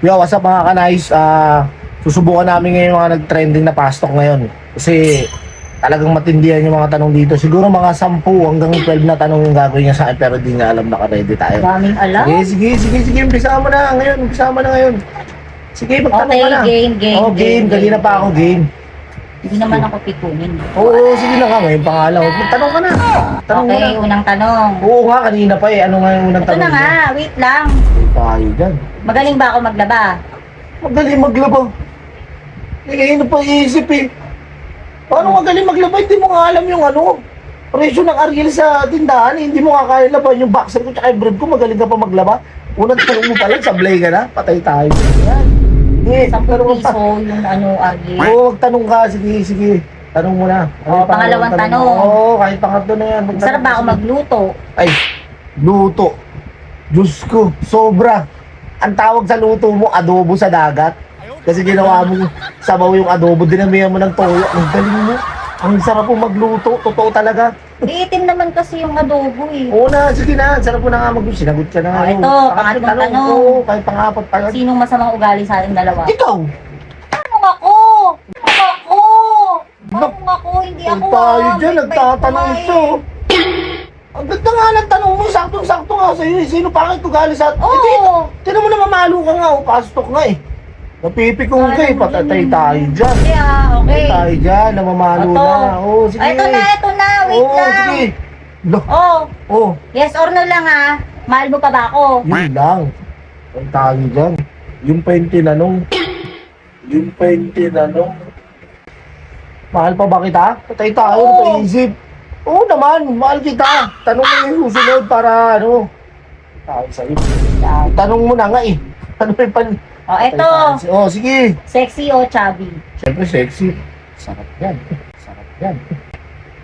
Yo, what's up mga kanais? Susubukan namin ngayon yung mga nag-trending na pastok ngayon. Kasi talagang matindihan yung mga tanong dito. Siguro mga 10 hanggang 12 na tanong yung gagawin niya sa akin pero di nga alam, naka-ready tayo. Daming alam. Sige, umpisa mo na ngayon. Sige, magtanong Okay, ka na. game. Game. Kanina pa ako game. Hindi naman ako pikunin. Oo, sige na nga ngayon, pangalan. Magtanong ka na. Tanong mo Okay, na. unang tanong. Oo nga, kanina pa eh. Ano nga yung unang Ito tanong na nga, niya? wait lang. Tayo dyan. Magaling ba ako maglaba? Magaling maglaba. Ano pa iisip eh. Paano magaling maglaba? Hindi mo nga alam yung ano. Presyo ng Ariel sa tindahan. Hindi mo nga kaya laban yung boxer ko tsaka yung brief ko. Magaling ka pa maglaba. Unang tanong mo pala, sablay ka na. Patay tayo. Yan. Sige, 10 pero piso yung ano, agi. Oo, magtanong ka. Sige. Tanong mo na. Oo, pangalawang tanong. Oo, kahit pangatlo na yan. Magtanong Sarap ba ako ka. magluto? Ay, luto. Diyos ko, sobra. Ang tawag sa luto mo, adobo sa dagat. Kasi ginawa mo sabaw yung adobo, dinamihan mo ng toyo. Ang galing mo. Ang sarap mo magluto. Totoo talaga. Iitim naman kasi yung adobo eh. Oo na, sige na. Sarap mo na nga mag-gusto. Sinagot ka na. Oh, ito, Pangatlong pangatlong tanong. Oo, kahit pangapat pa yan. Sinong masamang ugali sa ating dalawa? Ikaw! Tanong ako! Tanong ako! Hindi ako Tayo dyan, may nagtatanong bait ito. Ang ganda nga ng tanong mo, saktong-sakto nga sa'yo. Sino pangit ugali sa atin? Oo! Tinan mo na mamalo ka nga, pastok nga eh. Napipikong ka eh, patatay tayo dyan. Kaya, okay. Patay tayo dyan, namamalo Ito. na. Oo, sige. Ito na, wait Oo, lang. sige. Loh, Oh, oh, yes or no lang ha. Mahal mo pa ba ako? yun lang. Patay tayo dyan. Yung pa yung tinanong. Mahal pa ba kita? Patay tayo, Oo. napaisip. Oo naman, mahal kita. Tanong mo yung susunod para ano. Tayo sa'yo. Tanong mo na nga eh. Ano yung pan... Oh, eto. Oh, sige. Sexy o chubby? Siyempre sexy. Sarap yan.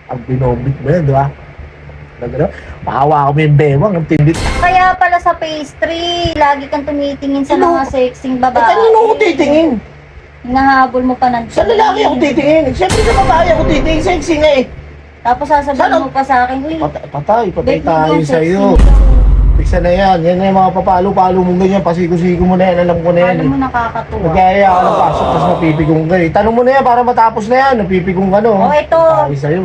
Ang binobit mo yan, di ba? Nagano? Mahawa ko mo yung bewang. Ang tindit. Kaya pala sa pastry, lagi kang tumitingin sa Ano? mga sexing Eh, babae. kanino ko titingin? Hinahabol mo pa ng Sa lalaki ako titingin. Siyempre sa babae ako titingin. Sexy nga eh. Tapos sasabihin Sana- mo pa sa akin, uy, Patay babe, tayo yung sa'yo. sexy. Pisa na yan. Yan na yung mga papalo-palo mong ganyan. Pasiko-siko mo na yan. Alam ko na yan. Alam mo nakakatuwa. Nagkaya ka ng pasok, tapos napipigong ka eh. Tanong mo na yan para matapos na yan. Napipigong ka no. Oh, ito. Tayo sa'yo.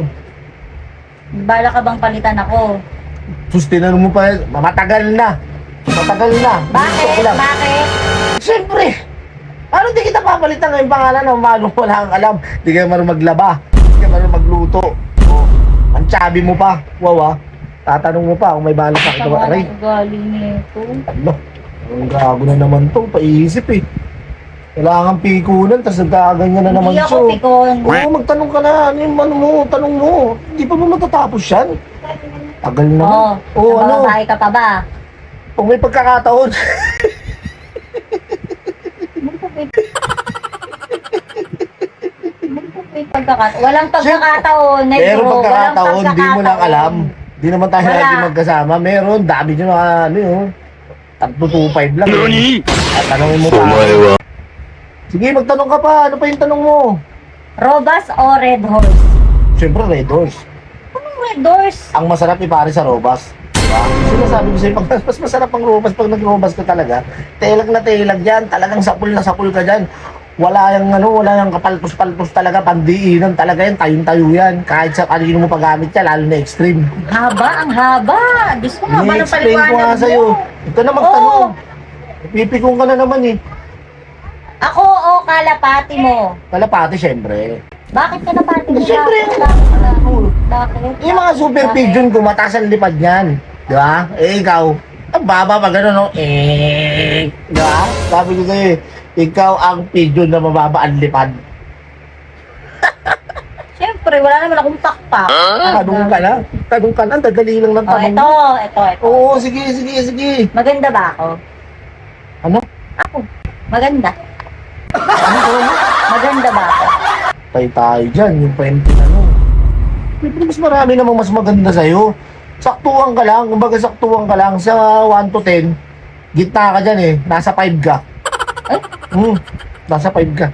Bala ka bang palitan ako? Sus, tinanong mo pa yan. Matagal na. Bakit? Gusto ko lang. Bakit? Siyempre. Paano di kita papalitan ng pangalan ng manong wala kang alam? Di ka marunong maglaba. Di ka marunong magluto. Oh, ang chubby mo pa. Wow ah. Tatanong mo pa kung may balak pa kita. Sama Aray. ng ugali nito. Ano? Ang gago na naman to. Paisip eh. Kailangan pikunan, tapos nagkaganyan na naman Hindi ako siya. pikon. Oo, magtanong ka na. Ano yung ano mo? Tanong mo. Hindi pa ba matatapos yan? Tagal na. Oo. Oo, ano? Babae ka pa ba? Kung may pagkakataon. Walang pagkakataon. Meron Negro. Walang pagkakataon, di mo lang alam. Di naman tayo Wala. lagi magkasama. Meron, dami nyo na ano yun. 325 lang. At tanongin mo pa. Sige, magtanong ka pa. Ano pa yung tanong mo? Robas o Red Horse? Siyempre, Red Horse. Anong Red Horse? Ang masarap ipare sa Robas. Diba? Sinasabi ko sa'yo, mas masarap ang Robas pag nag-Robas ka talaga. Telag na telag yan. Talagang sapul na sapul ka dyan. Wala yung kapalpos-palpos talaga, pandiinan talaga yan, tayong-tayo yan. Kahit sa kanino mo pagamit yan, lalo na extreme. Ang haba. Diyos ko nga, paano I-explain ko nga paliwanag sa'yo. mo? Ito na magtanong. Oo. Pipikong ka na naman eh. Ako o kalapati mo? Kalapati, syempre. Bakit kalapati mo? Siyempre, Bakit? yung mga super Bakit? pigeon ko, mataas ang lipad niyan. Di ba? Eh, ikaw, ang baba pa gano'n, no? Di ba? Sabi ko sa'yo, ikaw ang pigeon na mababa ang lipad. Siyempre, wala naman akong pakpak. Tanong ka na, dadali lang ng Oh, tanong. ito. Oo, sige. Maganda ba ako? Ano? Ako. Maganda. Ano? Maganda ba ako? Tayo dyan, yung 20 na no. Siyempre, mas marami namang mas maganda sa'yo. Saktuhan ka lang, kumbaga saktuhan ka lang sa 1 to 10. Gitna ka dyan eh, nasa 5 ka. Ay, Nasa 5 ka.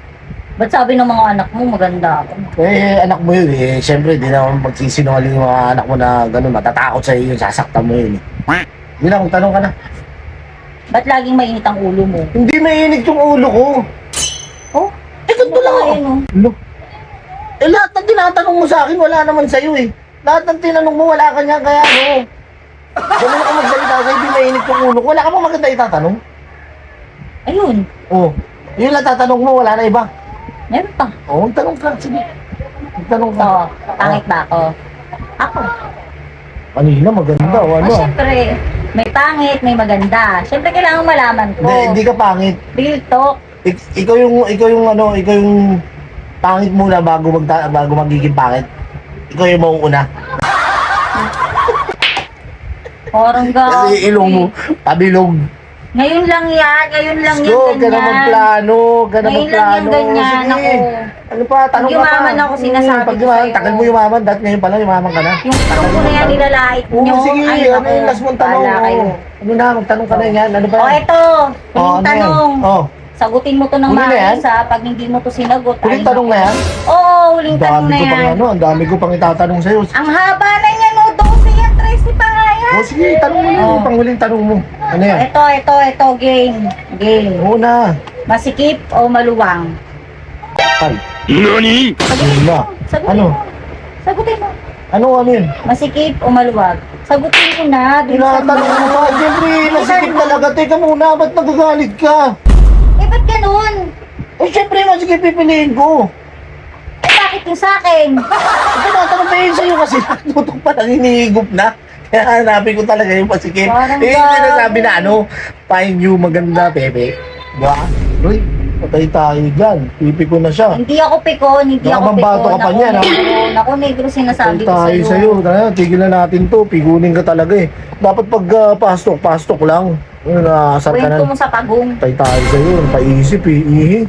ba't sabi ng mga anak mo maganda ako? Eh, anak mo yun eh. Siyempre, di naman magsisinungaling yung mga anak mo na gano'n, matatakot sa'yo yun, sasaktan mo yun eh. Yun lang, tanong ka na. Ba't laging mainit ang ulo mo? Hindi mainit yung ulo ko. Oh, Eh, ganito lang ako. ayun, oh. Ano? Eh, lahat ng tinatanong mo sa akin, wala naman sa'yo eh. Lahat ng tinanong mo, wala ka niya, kaya ano. Ganun ako magsalita sa'yo, hindi mainit yung ulo ko. Wala ka pa maganda itatanong? Ayun, Oo. Yun lang tatanong mo, wala na iba. meron pa. Oo, tanong ka, sige. Tanong ka. So, pangit ba ako? Ako. Kanina maganda, o ano? Siyempre, may pangit, may maganda. Siyempre, kailangan malaman ko. Hindi ka pangit. Real talk. Ikaw yung pangit muna bago magiging pangit. Ikaw yung mauuna. Parang ga. Kasi ilong mo, pabilog. Ngayon lang yan, Go, ka na ganyan. magplano, ka na Ngayon lang yan, magplano. ganyan. Sige. Ako. Ano pa, tanong Pag ka pa. yumaman ako, sinasabi Pag ko yumaman, sa'yo. tagal mo yumaman, dahil ngayon pala yumaman ka na. Yung tanong ko na yan, nilalait Oo, nyo. sige, Ay, ano naku, yung last mong tanong? bahala kayo. Ano na, magtanong ka na yan, ano ba? O, eto. Oh, Huling ano yan? tanong. Oh, Sagutin mo to ng Huli na yan? maayos ha. Pag hindi mo to sinagot. huling ay, tanong naku. na yan? Oo, huling Ang tanong dami na ko pang yan. ano, ang dami ko pang itatanong sa'yo. Ang haba na yan, no? 12 yan, 13 pa nga yan. O sige, tanong mo na Oh. yung panghuling tanong mo. Ano yan? Ito, game. Game. Oo na. Masikip o maluwang? Ay, NANI?! Sagutin Wala. mo. Sagutin Ano? mo. Sagutin mo. ano yun? Masikip o maluwag? Sagutin mo na. Dun sa Tinatanong mo pa, siyempre, masikip talaga. Teka muna, ba't nagagalit ka? Eh, ba't ganun? Eh, siyempre, masikip pipiliin ko. Eh, bakit yung sa akin? Tinatanong pa yun sa'yo kasi natutok pa nang hinihigop na. Kaya hanapin ko talaga yung masikip. Parang Eh, yung sinasabi gago. na ano, find you maganda, bebe. Diba? Uy, patay tayo dyan. Pipi ko na siya. Hindi ako pikon, hindi Baka ako pikon. mambato ka pa niyan, ha? Naku, negro sinasabi Patay ko tayo sa'yo. Tara, tigilan natin to. Pigunin ka talaga eh. Dapat pag pastok lang. Asar ka Kwento na. mo sa pagong. Patay tayo sa'yo. Paisip eh. Ihi.